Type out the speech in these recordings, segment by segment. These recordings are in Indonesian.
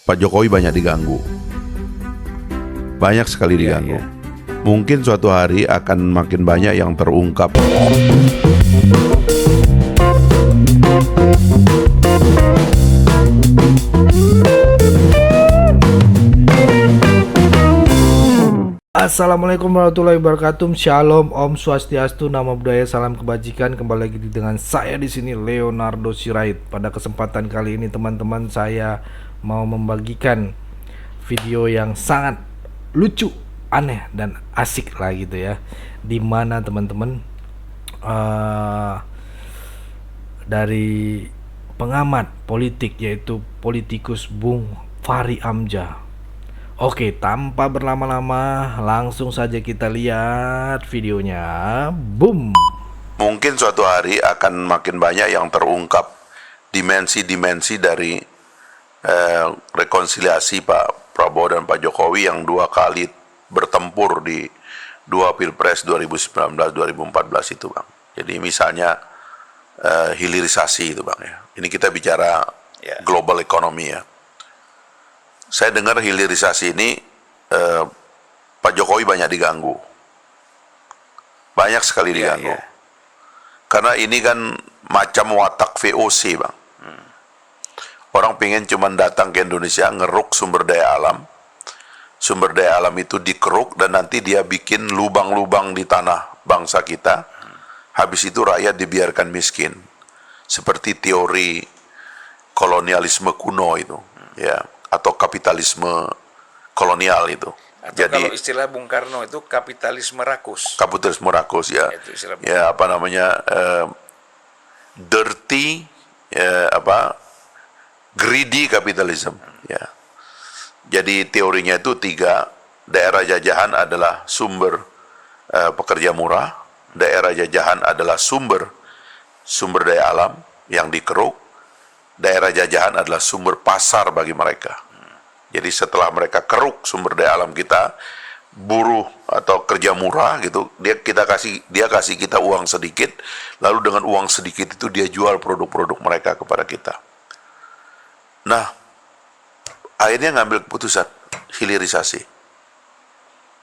Pak Jokowi banyak diganggu. Banyak sekali diganggu. Mungkin suatu hari akan makin banyak yang terungkap. Assalamualaikum warahmatullahi wabarakatuh. Shalom, Om Swastiastu, Namo Buddhaya, salam kebajikan. Kembali lagi dengan saya di sini Leonardo Sirait. Pada kesempatan kali ini teman-teman, saya mau membagikan video yang sangat lucu, aneh dan asik lah gitu ya. Dimana teman-teman dari pengamat politik, yaitu politikus Bung Fahri Hamzah. Oke, tanpa berlama-lama langsung saja kita lihat videonya. Boom. Mungkin suatu hari akan makin banyak yang terungkap dimensi-dimensi dari rekonsiliasi Pak Prabowo dan Pak Jokowi yang dua kali bertempur di dua pilpres 2019-2014 itu, Bang. Jadi misalnya hilirisasi itu, Bang, ya. Ini kita bicara global economy ya. Saya dengar hilirisasi ini Pak Jokowi banyak diganggu. Banyak sekali diganggu. Karena ini kan macam watak VOC, Bang. Orang pengen cuman datang ke Indonesia, ngeruk sumber daya alam. Sumber daya alam itu dikeruk dan nanti dia bikin lubang-lubang di tanah bangsa kita. Habis itu rakyat dibiarkan miskin. Seperti teori kolonialisme kuno itu, ya, atau kapitalisme kolonial itu. Atau jadi kalau istilah Bung Karno itu kapitalisme rakus. Kapitalisme rakus, ya. Ya, apa namanya, dirty, greedy capitalism, ya. Jadi teorinya itu tiga. Daerah jajahan adalah sumber pekerja murah. Daerah jajahan adalah sumber daya alam yang dikeruk. Daerah jajahan adalah sumber pasar bagi mereka. Jadi setelah mereka keruk sumber daya alam kita, buruh atau kerja murah gitu, dia kasih kita uang sedikit, lalu dengan uang sedikit itu dia jual produk-produk mereka kepada kita. Nah, akhirnya ngambil keputusan hilirisasi.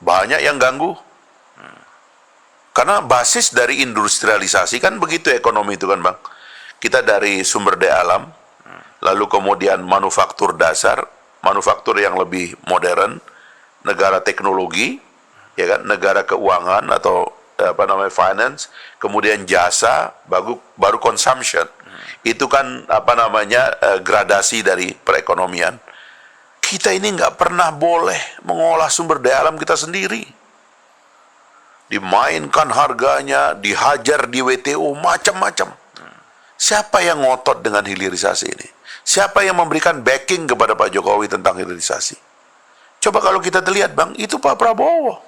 Banyak yang ganggu. Karena basis dari industrialisasi kan begitu ekonomi itu kan, Bang. Kita dari sumber daya alam, lalu kemudian manufaktur dasar, manufaktur yang lebih modern, negara teknologi, ya kan, negara keuangan atau finance, kemudian jasa, baru consumption. Itu kan gradasi dari perekonomian. Kita ini nggak pernah boleh mengolah sumber daya alam kita sendiri. Dimainkan harganya, dihajar di WTO, macam-macam. Siapa yang ngotot dengan hilirisasi ini? Siapa yang memberikan backing kepada Pak Jokowi tentang hilirisasi? Coba kalau kita lihat, Bang, itu Pak Prabowo.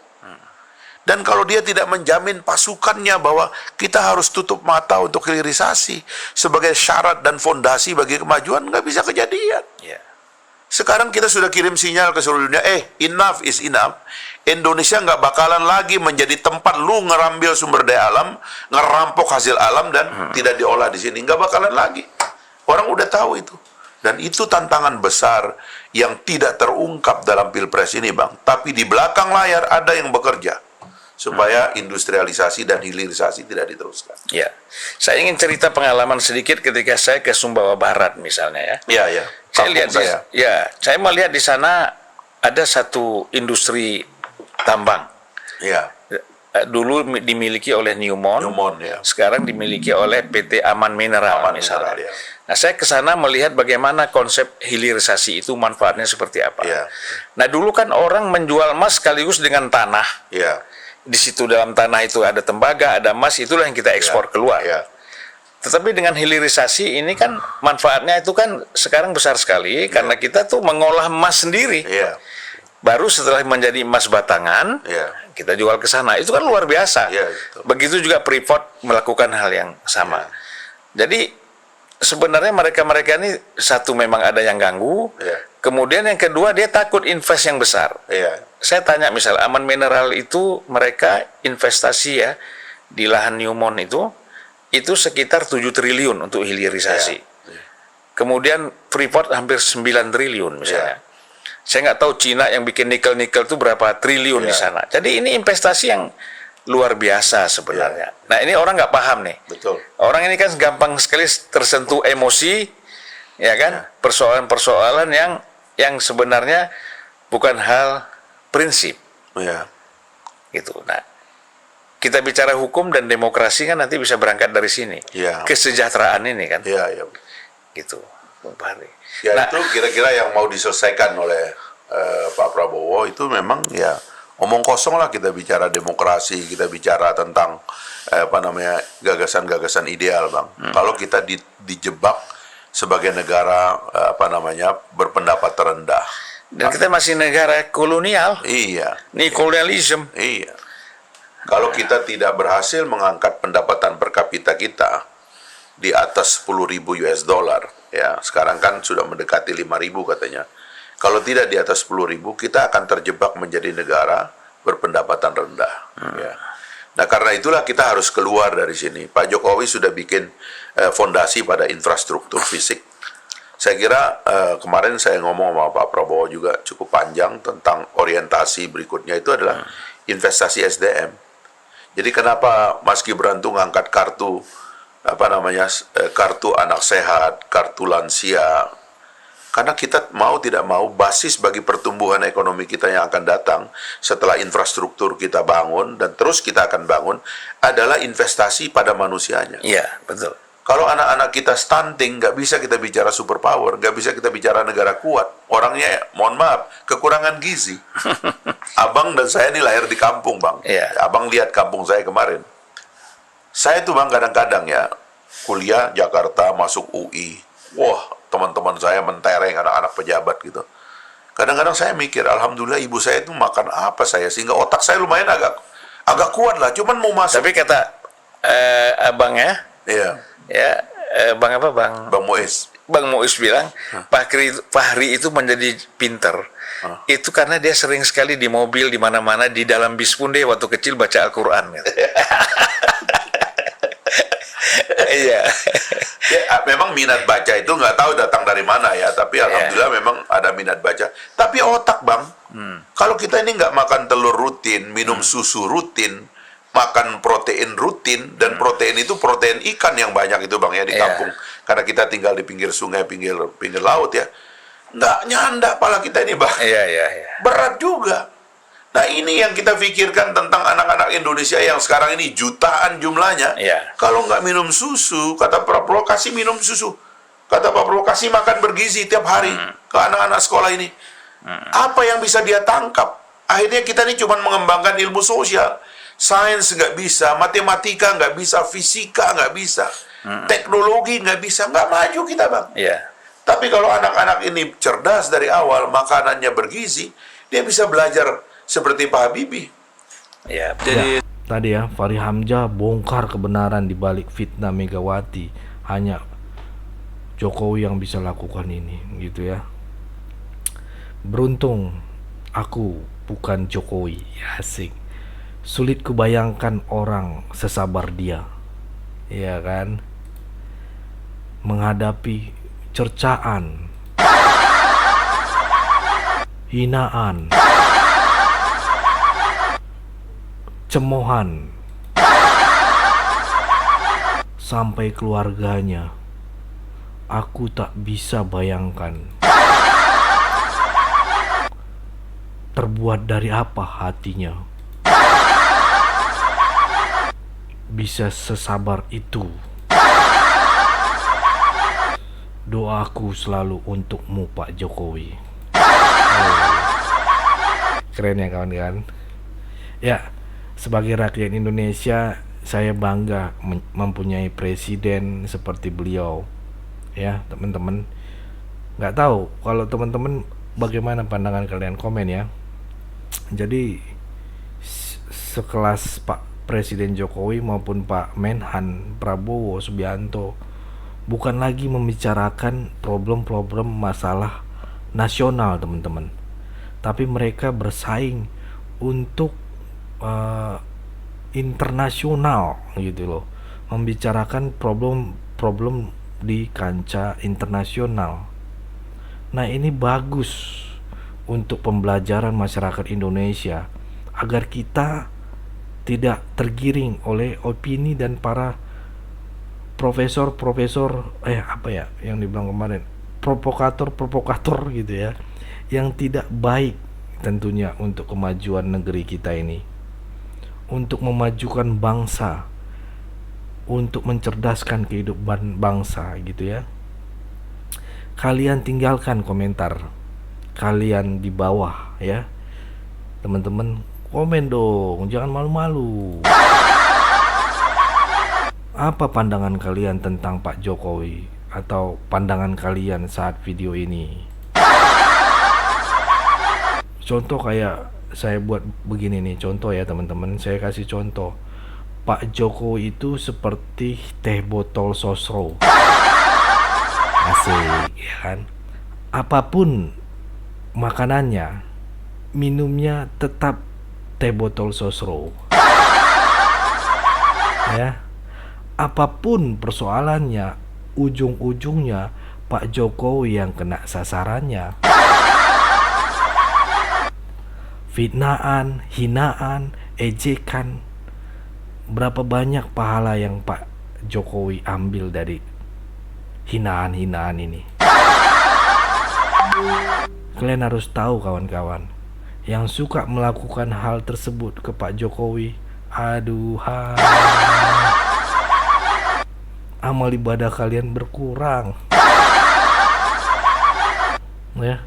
Dan kalau dia tidak menjamin pasukannya bahwa kita harus tutup mata untuk hilirisasi sebagai syarat dan fondasi bagi kemajuan, nggak bisa kejadian. Sekarang kita sudah kirim sinyal ke seluruh dunia, enough is enough. Indonesia nggak bakalan lagi menjadi tempat lu ngerambil sumber daya alam, ngerampok hasil alam dan tidak diolah di sini. Nggak bakalan lagi. Orang udah tahu itu. Dan itu tantangan besar yang tidak terungkap dalam pilpres ini, Bang. Tapi di belakang layar ada yang bekerja supaya industrialisasi dan hilirisasi tidak diteruskan. Ya, saya ingin cerita pengalaman sedikit ketika saya ke Sumbawa Barat misalnya ya. Iya. Saya lihat saya melihat di sana ada satu industri tambang. Iya. Dulu dimiliki oleh Newmont, ya. Sekarang dimiliki oleh PT Aman Mineral misalnya. Ya. Nah, saya ke sana melihat bagaimana konsep hilirisasi itu manfaatnya seperti apa. Ya. Nah, dulu kan orang menjual emas sekaligus dengan tanah. Ya. Di situ dalam tanah itu ada tembaga, ada emas, itulah yang kita ekspor keluar. Ya. Tetapi dengan hilirisasi ini kan manfaatnya itu kan sekarang besar sekali karena kita tuh mengolah emas sendiri. Ya. Baru setelah menjadi emas batangan, kita jual ke sana. Itu kan luar biasa. Ya, begitu juga Freeport melakukan hal yang sama. Jadi sebenarnya mereka-mereka ini satu memang ada yang ganggu. Kemudian yang kedua dia takut invest yang besar. Saya tanya misal Aman Mineral itu mereka investasi ya di lahan Newmont itu sekitar 7 triliun untuk hilirisasi. kemudian Freeport hampir 9 triliun misalnya. Saya nggak tahu Cina yang bikin nikel-nikel itu berapa triliun di sana. Jadi ini investasi yang luar biasa sebenarnya. Nah ini orang nggak paham nih. Betul. Orang ini kan gampang sekali tersentuh emosi, ya kan? Persoalan-persoalan yang sebenarnya bukan hal prinsip. Ya. Gitu. Nah, kita bicara hukum dan demokrasi kan nanti bisa berangkat dari sini. Ya. Kesejahteraan ini kan. Iya, iya. Gitu. Bung Fahri. Ya Nah, itu kira-kira yang mau diselesaikan oleh Pak Prabowo itu memang ya omong kosong lah, kita bicara demokrasi, kita bicara tentang gagasan-gagasan ideal, Bang. Kalau kita dijebak sebagai negara berpendapat terendah. dan kita masih negara kolonial. Iya. Ini kolonialisme. Iya. Kalau kita tidak berhasil mengangkat pendapatan per kapita kita di atas 10.000 US dollar, ya sekarang kan sudah mendekati 5.000 katanya. Kalau tidak di atas 10.000, kita akan terjebak menjadi negara berpendapatan rendah. Ya. Nah karena itulah kita harus keluar dari sini. Pak Jokowi sudah bikin fondasi pada infrastruktur fisik. Saya kira kemarin saya ngomong sama Pak Prabowo juga cukup panjang tentang orientasi berikutnya itu adalah investasi SDM. Jadi kenapa Mas Gibran tuh ngangkat kartu kartu anak sehat, kartu lansia? Karena kita mau tidak mau basis bagi pertumbuhan ekonomi kita yang akan datang setelah infrastruktur kita bangun dan terus kita akan bangun adalah investasi pada manusianya. Iya, betul. Kalau anak-anak kita stunting, nggak bisa kita bicara superpower, nggak bisa kita bicara negara kuat. Orangnya, mohon maaf, kekurangan gizi. Abang dan saya ini lahir di kampung, Bang. Iya. Abang lihat kampung saya kemarin. Saya tuh, Bang, kadang-kadang ya, kuliah Jakarta, masuk UI. Wah, teman-teman saya mentereng anak-anak pejabat gitu. Kadang-kadang saya mikir, alhamdulillah ibu saya itu makan apa saya, sehingga otak saya lumayan agak kuat lah, cuman mau masuk. Tapi kata abang ya, Bang apa Bang? Bang Muiz. Bang Muiz bilang Fahri itu menjadi pinter. Itu karena dia sering sekali di mobil di mana-mana, di dalam bis pun dia waktu kecil baca Al-Qur'an gitu. Iya. Ya, memang minat baca itu nggak tahu datang dari mana ya, tapi alhamdulillah memang ada minat baca. Tapi otak, Bang, kalau kita ini nggak makan telur rutin, minum susu rutin, makan protein rutin, dan protein itu protein ikan yang banyak itu, Bang, ya di kampung. Karena kita tinggal di pinggir sungai, pinggir laut ya. Nggak nyanda pala kita ini, Bang. Iya. Berat juga. Nah ini yang kita pikirkan tentang anak-anak Indonesia yang sekarang ini jutaan jumlahnya. Iya. Kalau nggak minum susu, kata Pak Prabowo, kasih minum susu. Kata Pak Prabowo, kasih makan bergizi tiap hari ke anak-anak sekolah ini. Apa yang bisa dia tangkap? Akhirnya kita ini cuma mengembangkan ilmu sosial. Sains nggak bisa, matematika nggak bisa, fisika nggak bisa, teknologi nggak bisa, nggak maju kita, Bang. Iya. Tapi kalau anak-anak ini cerdas dari awal, makanannya bergizi, dia bisa belajar seperti Pak Habibie. Iya. Jadi tadi ya, Fahri Hamzah bongkar kebenaran di balik fitnah Megawati. Hanya Jokowi yang bisa lakukan ini, gitu ya. Beruntung aku bukan Jokowi. Ya, asik. Sulit kubayangkan orang sesabar dia, ya kan, menghadapi cercaan, hinaan, cemoohan, sampai keluarganya. Aku tak bisa bayangkan terbuat dari apa hatinya bisa sesabar itu. Doaku selalu untukmu, Pak Jokowi. Keren ya kawan-kawan. Ya, sebagai rakyat Indonesia, saya bangga mempunyai presiden seperti beliau. Ya, teman-teman. Nggak tahu kalau teman-teman bagaimana pandangan kalian, komen ya. Jadi sekelas Pak Presiden Jokowi maupun Pak Menhan Prabowo Subianto bukan lagi membicarakan problem-problem masalah nasional, teman-teman, tapi mereka bersaing untuk internasional gitu loh, membicarakan problem di kancah internasional. Nah, ini bagus untuk pembelajaran masyarakat Indonesia agar kita tidak tergiring oleh opini dan para profesor-profesor apa ya yang dibilang kemarin, provokator gitu ya, yang tidak baik tentunya untuk kemajuan negeri kita ini, untuk memajukan bangsa, untuk mencerdaskan kehidupan bangsa gitu ya. Kalian tinggalkan komentar kalian di bawah ya, teman-teman, komen dong, jangan malu-malu. Apa pandangan kalian tentang Pak Jokowi, atau pandangan kalian saat video ini? Contoh kayak saya buat begini nih, contoh ya teman-teman, saya kasih contoh. Pak Jokowi itu seperti teh botol sosro. Asik, ya kan? Apapun makanannya, minumnya tetap teh botol sosro. Ya. Apapun persoalannya, ujung-ujungnya Pak Jokowi yang kena sasarannya. Fitnaan, hinaan, ejekan. Berapa banyak pahala yang Pak Jokowi ambil dari hinaan-hinaan ini? Kalian harus tahu kawan-kawan, yang suka melakukan hal tersebut ke Pak Jokowi, aduhai, amal ibadah kalian berkurang. Ya,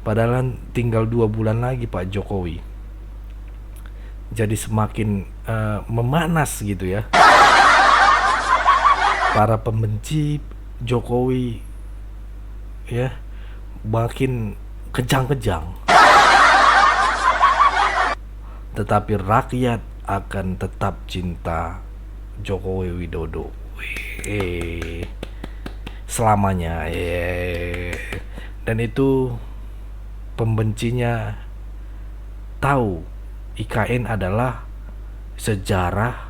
padahal tinggal 2 bulan lagi Pak Jokowi. Jadi semakin memanas gitu ya. Para pembenci Jokowi ya makin kejang-kejang. Tetapi rakyat akan tetap cinta Jokowi Widodo. Selamanya. Dan itu pembencinya tahu IKN adalah sejarah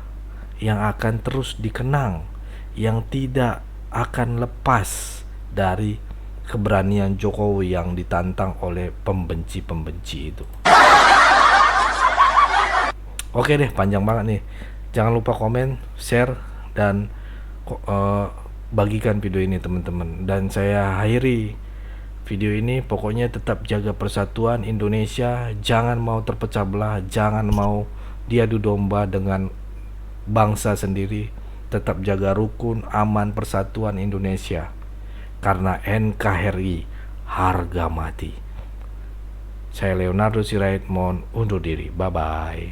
yang akan terus dikenang, yang tidak akan lepas dari keberanian Jokowi yang ditantang oleh pembenci-pembenci itu. Oke deh, panjang banget nih. Jangan lupa komen, share, dan bagikan video ini teman-teman. Dan saya akhiri video ini, pokoknya tetap jaga persatuan Indonesia, jangan mau terpecah belah, jangan mau diadu domba dengan bangsa sendiri. Tetap jaga rukun, aman, persatuan Indonesia, karena NKRI harga mati. Saya Leonardo Sirait mohon undur diri. Bye bye.